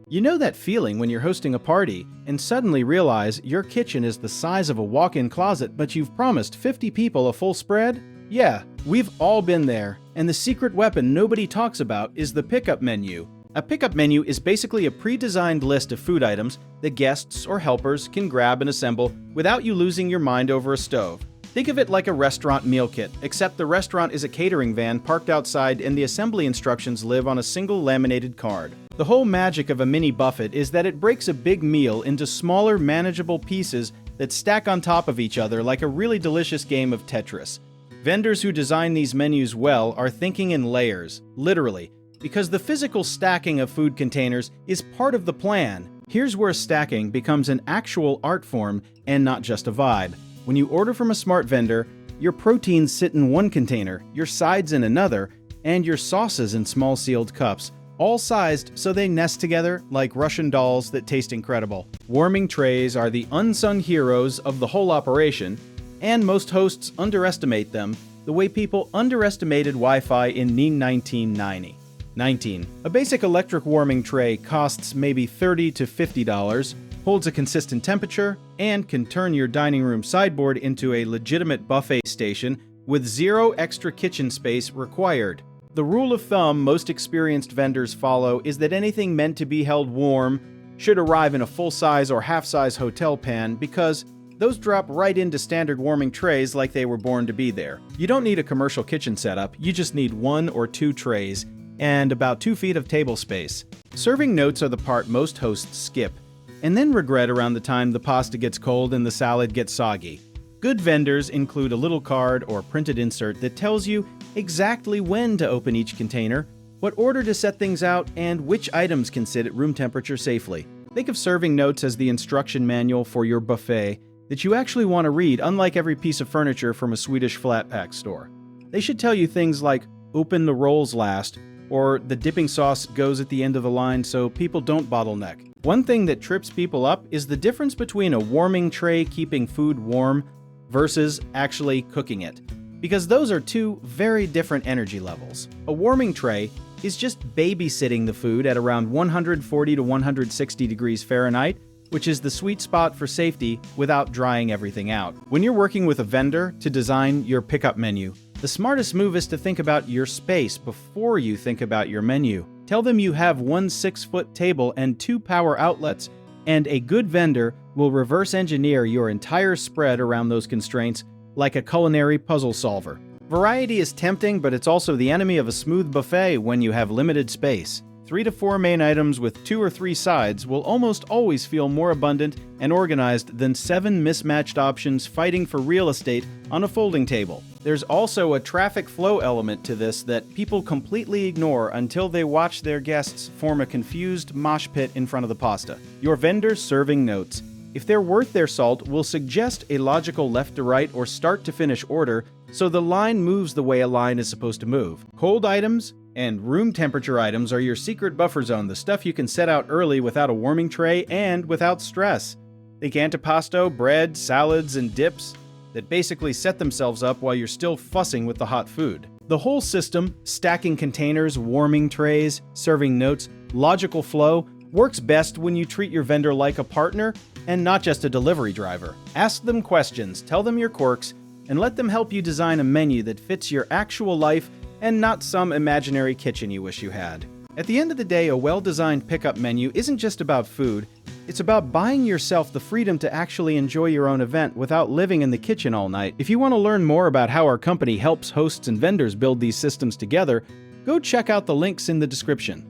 You know that feeling when you're hosting a party and suddenly realize your kitchen is the size of a walk-in closet, but you've promised 50 people a full spread? Yeah, we've all been there, and the secret weapon nobody talks about is the pickup menu. A pickup menu is basically a pre-designed list of food items that guests or helpers can grab and assemble without you losing your mind over a stove. Think of it like a restaurant meal kit, except the restaurant is a catering van parked outside and the assembly instructions live on a single laminated card. The whole magic of a mini buffet is that it breaks a big meal into smaller, manageable pieces that stack on top of each other like a really delicious game of Tetris. Vendors who design these menus well are thinking in layers, literally, because the physical stacking of food containers is part of the plan. Here's where stacking becomes an actual art form and not just a vibe. When you order from a smart vendor, your proteins sit in one container, your sides in another, and your sauces in small sealed cups, all sized so they nest together like Russian dolls that taste incredible. Warming trays are the unsung heroes of the whole operation, and most hosts underestimate them the way people underestimated Wi-Fi in 1990. 19. A basic electric warming tray costs maybe $30 to $50, holds a consistent temperature, and can turn your dining room sideboard into a legitimate buffet station with zero extra kitchen space required. The rule of thumb most experienced vendors follow is that anything meant to be held warm should arrive in a full-size or half-size hotel pan because those drop right into standard warming trays like they were born to be there. You don't need a commercial kitchen setup, you just need 1 or 2 trays and about 2 feet of table space. Serving notes are the part most hosts skip, and then regret around the time the pasta gets cold and the salad gets soggy. Good vendors include a little card or printed insert that tells you exactly when to open each container, what order to set things out, and which items can sit at room temperature safely. Think of serving notes as the instruction manual for your buffet that you actually want to read, unlike every piece of furniture from a Swedish flat pack store. They should tell you things like, open the rolls last, or the dipping sauce goes at the end of the line so people don't bottleneck. One thing that trips people up is the difference between a warming tray keeping food warm versus actually cooking it, because those are two very different energy levels. A warming tray is just babysitting the food at around 140 to 160 degrees Fahrenheit, which is the sweet spot for safety without drying everything out. When you're working with a vendor to design your pickup menu, the smartest move is to think about your space before you think about your menu. Tell them you have one 6-foot table and 2 power outlets, and a good vendor will reverse engineer your entire spread around those constraints like a culinary puzzle solver. Variety is tempting, but it's also the enemy of a smooth buffet when you have limited space. 3 to 4 main items with 2 or 3 sides will almost always feel more abundant and organized than 7 mismatched options fighting for real estate on a folding table. There's also a traffic flow element to this that people completely ignore until they watch their guests form a confused mosh pit in front of the pasta. Your vendor's serving notes, if they're worth their salt, will suggest a logical left to right or start to finish order so the line moves the way a line is supposed to move. Cold items and room temperature items are your secret buffer zone, the stuff you can set out early without a warming tray and without stress. Think antipasto, bread, salads, and dips that basically set themselves up while you're still fussing with the hot food. The whole system, stacking containers, warming trays, serving notes, logical flow, works best when you treat your vendor like a partner and not just a delivery driver. Ask them questions, tell them your quirks, and let them help you design a menu that fits your actual life and not some imaginary kitchen you wish you had. At the end of the day, a well-designed pickup menu isn't just about food, it's about buying yourself the freedom to actually enjoy your own event without living in the kitchen all night. If you want to learn more about how our company helps hosts and vendors build these systems together, go check out the links in the description.